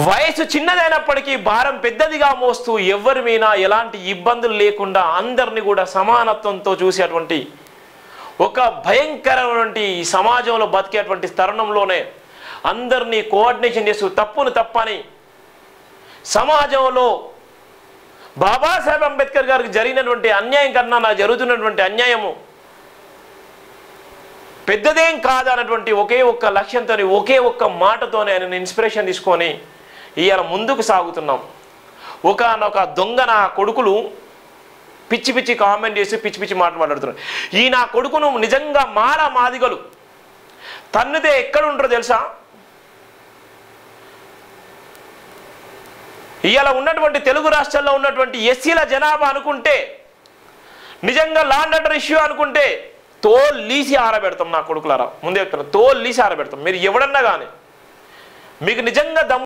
వయసు చిన్నదైనప్పటికీ భారం పెద్దదిగా మోస్తూ ఎవరి మీద ఎలాంటి ఇబ్బందులు లేకుండా అందరినీ కూడా సమానత్వంతో చూసేటువంటి ఒక భయంకరమైనటువంటి ఈ సమాజంలో బతికేటువంటి తరుణంలోనే అందరినీ కోఆర్డినేషన్ చేస్తూ తప్పును తప్పని సమాజంలో బాబాసాహెబ్ అంబేద్కర్ గారికి జరిగినటువంటి అన్యాయం కన్నా నాకు జరుగుతున్నటువంటి అన్యాయము పెద్దదేం కాదన్నటువంటి ఒకే ఒక్క లక్ష్యంతో ఒకే ఒక్క మాటతోనే ఆయన ఇన్స్పిరేషన్ తీసుకొని ఇవాళ ముందుకు సాగుతున్నాం. ఒకనొక దొంగ నా కొడుకులు పిచ్చి పిచ్చి కామెంట్ చేసి పిచ్చి పిచ్చి మాట్లాడుతున్నారు. ఈ నా కొడుకును నిజంగా మాదిగలు తన్నుదే ఎక్కడ ఉంటారో తెలుసా? ఇవాళ ఉన్నటువంటి తెలుగు రాష్ట్రాల్లో ఉన్నటువంటి ఎస్సీల జనాభా అనుకుంటే నిజంగా లాండ్ ఆర్డర్ ఇష్యూ అనుకుంటే తోలు లీసి ఆరబెడతాం. నా కొడుకులారా ముందే చెప్తున్నా, తోలు లీసి ఆరబెడతాం. మీరు ఎవడన్నా కానీ మీకు నిజంగా